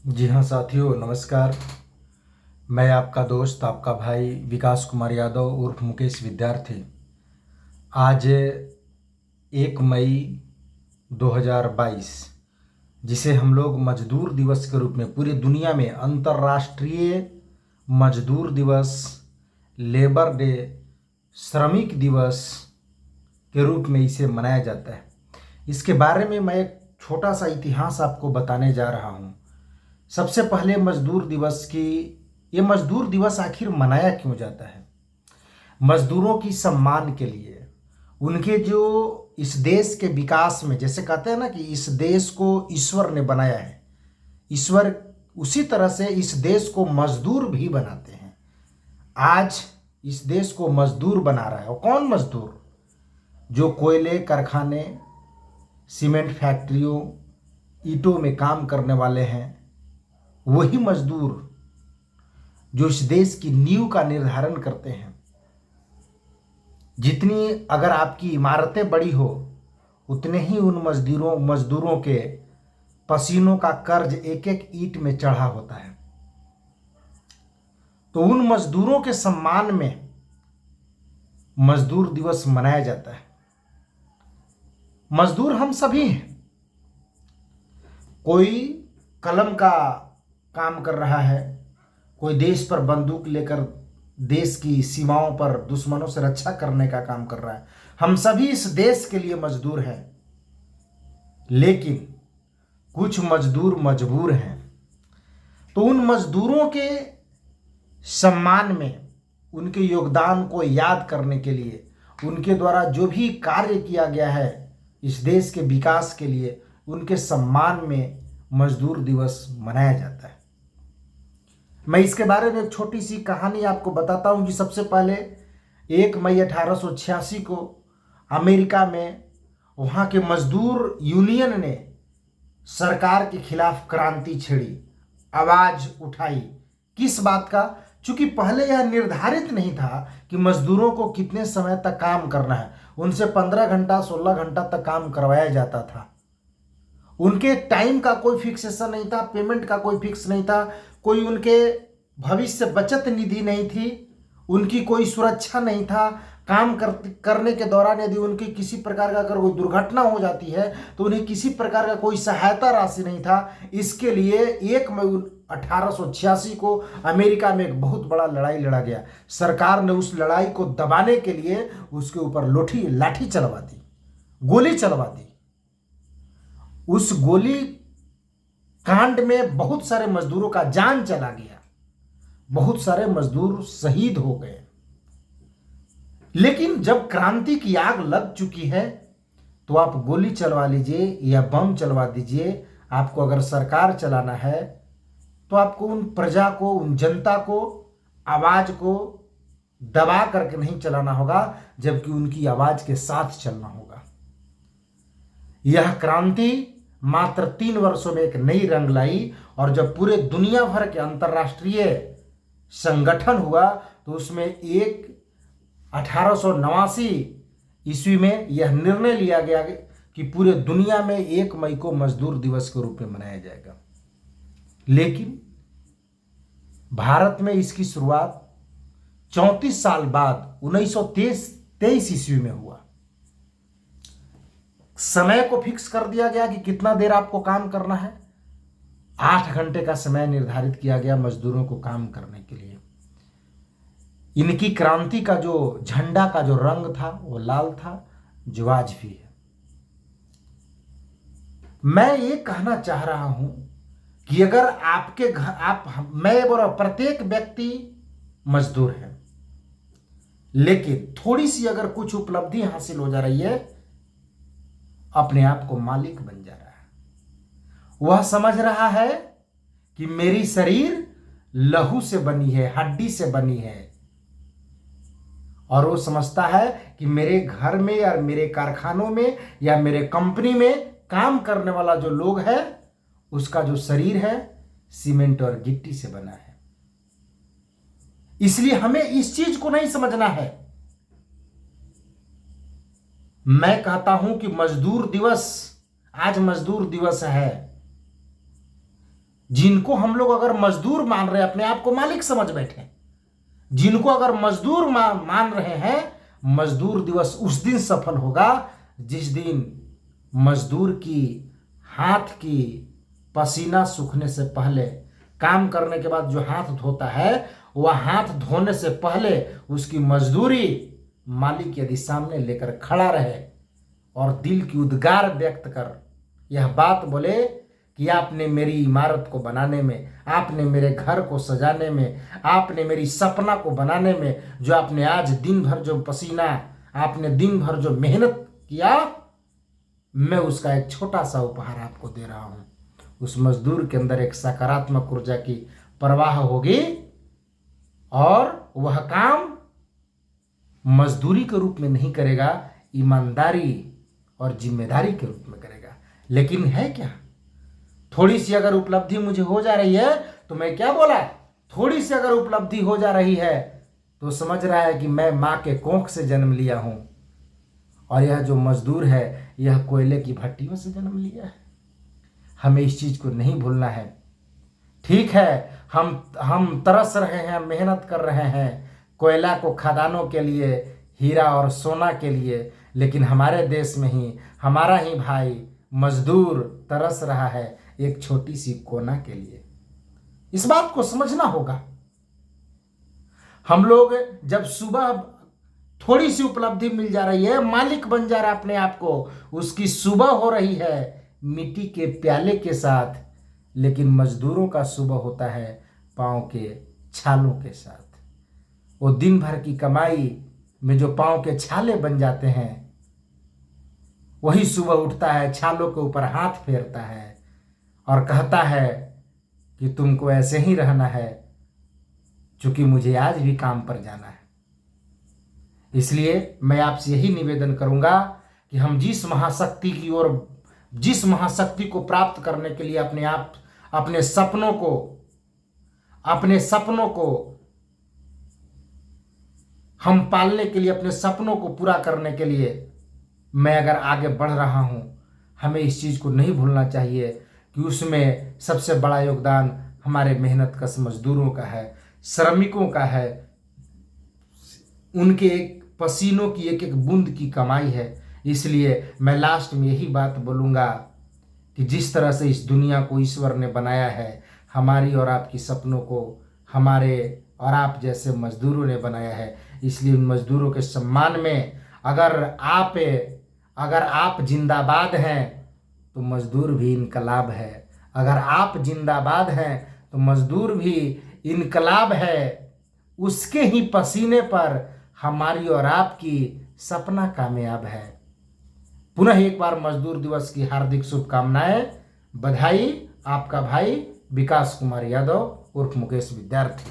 जी हाँ साथियों, नमस्कार। मैं आपका दोस्त, आपका भाई विकास कुमार यादव उर्फ मुकेश विद्यार्थी। आज 1 मई 2022, जिसे हम लोग मजदूर दिवस के रूप में पूरी दुनिया में अंतर्राष्ट्रीय मजदूर दिवस, लेबर डे, श्रमिक दिवस के रूप में इसे मनाया जाता है। इसके बारे में मैं एक छोटा सा इतिहास आपको बताने जा रहा हूँ। सबसे पहले ये मजदूर दिवस आखिर मनाया क्यों जाता है? मजदूरों की सम्मान के लिए, उनके जो इस देश के विकास में, जैसे कहते हैं ना कि इस देश को ईश्वर ने बनाया है, ईश्वर उसी तरह से इस देश को मजदूर भी बनाते हैं। आज इस देश को मजदूर बना रहा है। और कौन मजदूर? जो कोयले कारखाने, सीमेंट फैक्ट्रियों, ईंटों में काम करने वाले हैं, वही मजदूर जो इस देश की नींव का निर्धारण करते हैं। जितनी अगर आपकी इमारतें बड़ी हो, उतने ही उन मजदूरों के पसीनों का कर्ज एक एक ईंट में चढ़ा होता है। तो उन मजदूरों के सम्मान में मजदूर दिवस मनाया जाता है। मजदूर हम सभी हैं। कोई कलम का काम कर रहा है, कोई देश पर बंदूक लेकर देश की सीमाओं पर दुश्मनों से रक्षा करने का काम कर रहा है। हम सभी इस देश के लिए मजदूर हैं। लेकिन कुछ मजदूर मजबूर हैं। तो उन मजदूरों के सम्मान में, उनके योगदान को याद करने के लिए, उनके द्वारा जो भी कार्य किया गया है इस देश के विकास के लिए, उनके सम्मान में मजदूर दिवस मनाया जाता है। मैं इसके बारे में एक छोटी सी कहानी आपको बताता हूं कि सबसे पहले 1 मई 1886 को अमेरिका में वहां के मजदूर यूनियन ने सरकार के खिलाफ क्रांति छेड़ी, आवाज उठाई। किस बात का? चूंकि पहले यह निर्धारित नहीं था कि मजदूरों को कितने समय तक काम करना है। उनसे 15 घंटा 16 घंटा तक काम करवाया जाता था। उनके टाइम का कोई फिक्सेशन नहीं था, पेमेंट का कोई फिक्स नहीं था, कोई उनके भविष्य बचत निधि नहीं थी, उनकी कोई सुरक्षा नहीं था। करने के दौरान यदि उनकी किसी प्रकार का अगर कोई दुर्घटना हो जाती है तो उन्हें किसी प्रकार का कोई सहायता राशि नहीं था। इसके लिए 1 मई 1886 को अमेरिका में एक बहुत बड़ा लड़ाई लड़ा गया। सरकार ने उस लड़ाई को दबाने के लिए उसके ऊपर लाठी चलवा दी, गोली चलवा दी। उस गोली कांड में बहुत सारे मजदूरों का जान चला गया, बहुत सारे मजदूर शहीद हो गए। लेकिन जब क्रांति की आग लग चुकी है तो आप गोली चलवा लीजिए या बम चलवा दीजिए, आपको अगर सरकार चलाना है तो आपको उन प्रजा को, उन जनता को, आवाज को दबा करके नहीं चलाना होगा, जबकि उनकी आवाज के साथ चलना होगा। यह क्रांति मात्र 3 वर्षों में एक नई रंग लाई। और जब पूरे दुनिया भर के अंतर्राष्ट्रीय संगठन हुआ तो उसमें 1889 ईस्वी में यह निर्णय लिया गया कि पूरे दुनिया में 1 मई को मजदूर दिवस के रूप में मनाया जाएगा। लेकिन भारत में इसकी शुरुआत 34 साल बाद 1923 ईस्वी में हुआ। समय को फिक्स कर दिया गया कि कितना देर आपको काम करना है। 8 घंटे का समय निर्धारित किया गया मजदूरों को काम करने के लिए। इनकी क्रांति का जो झंडा का जो रंग था वो लाल था, जो आज भी है। मैं ये कहना चाह रहा हूं कि अगर आपके घर मैं बोला प्रत्येक व्यक्ति मजदूर है, लेकिन थोड़ी सी अगर कुछ उपलब्धि हासिल हो जा रही है, अपने आप को मालिक बन जा रहा है। वह समझ रहा है कि मेरी शरीर लहू से बनी है, हड्डी से बनी है, और वो समझता है कि मेरे घर में या मेरे कारखानों में या मेरे कंपनी में काम करने वाला जो लोग है, उसका जो शरीर है सीमेंट और गिट्टी से बना है। इसलिए हमें इस चीज को नहीं समझना है। मैं कहता हूं कि मजदूर दिवस, आज मजदूर दिवस है, जिनको हम लोग अगर मजदूर मान रहे हैं, अपने आप को मालिक समझ बैठे, जिनको अगर मजदूर मान रहे हैं, मजदूर दिवस उस दिन सफल होगा जिस दिन मजदूर की हाथ की पसीना सूखने से पहले, काम करने के बाद जो हाथ धोता है, वह हाथ धोने से पहले उसकी मजदूरी मालिक यदि सामने लेकर खड़ा रहे और दिल की उद्गार व्यक्त कर यह बात बोले कि आपने मेरी इमारत को बनाने में, आपने मेरे घर को सजाने में, आपने मेरी सपना को बनाने में जो आपने आज दिन भर जो पसीना, आपने दिन भर जो मेहनत किया, मैं उसका एक छोटा सा उपहार आपको दे रहा हूं। उस मजदूर के अंदर एक सकारात्मक ऊर्जा की प्रवाह होगी और वह काम मजदूरी के रूप में नहीं करेगा, ईमानदारी और जिम्मेदारी के रूप में करेगा। लेकिन है क्या, थोड़ी सी अगर उपलब्धि मुझे हो जा रही है तो मैं क्या बोला, थोड़ी सी अगर उपलब्धि हो जा रही है तो समझ रहा है कि मैं मां के कोख से जन्म लिया हूं और यह जो मजदूर है यह कोयले की भट्टियों से जन्म लिया है। हमें इस चीज को नहीं भूलना है। ठीक है, हम तरस रहे हैं, मेहनत कर रहे हैं कोयला को खदानों के लिए, हीरा और सोना के लिए, लेकिन हमारे देश में ही हमारा ही भाई मजदूर तरस रहा है एक छोटी सी कोना के लिए। इस बात को समझना होगा। हम लोग जब सुबह थोड़ी सी उपलब्धि मिल जा रही है, मालिक बन जा रहा है अपने आप को, उसकी सुबह हो रही है मिट्टी के प्याले के साथ, लेकिन मजदूरों का सुबह होता है पांव के छालों के साथ। वो दिन भर की कमाई में जो पांव के छाले बन जाते हैं, वही सुबह उठता है, छालों के ऊपर हाथ फेरता है और कहता है कि तुमको ऐसे ही रहना है, क्योंकि मुझे आज भी काम पर जाना है। इसलिए मैं आपसे यही निवेदन करूंगा कि हम जिस महाशक्ति की ओर, जिस महाशक्ति को प्राप्त करने के लिए अपने सपनों को हम पालने के लिए, अपने सपनों को पूरा करने के लिए मैं अगर आगे बढ़ रहा हूं, हमें इस चीज को नहीं भूलना चाहिए कि उसमें सबसे बड़ा योगदान हमारे मेहनतकश मजदूरों का है, श्रमिकों का है, उनके एक पसीनों की एक एक बूंद की कमाई है। इसलिए मैं लास्ट में यही बात बोलूँगा कि जिस तरह से इस दुनिया को ईश्वर ने बनाया है, हमारी और आपकी सपनों को हमारे और आप जैसे मजदूरों ने बनाया है। इसलिए उन मजदूरों के सम्मान में अगर आप जिंदाबाद हैं तो मजदूर भी इनकलाब है, अगर आप जिंदाबाद हैं तो मजदूर भी इनकलाब है। उसके ही पसीने पर हमारी और आपकी सपना कामयाब है। पुनः एक बार मजदूर दिवस की हार्दिक शुभकामनाएं, बधाई। आपका भाई विकास कुमार यादव उर्फ मुकेश विद्यार्थी।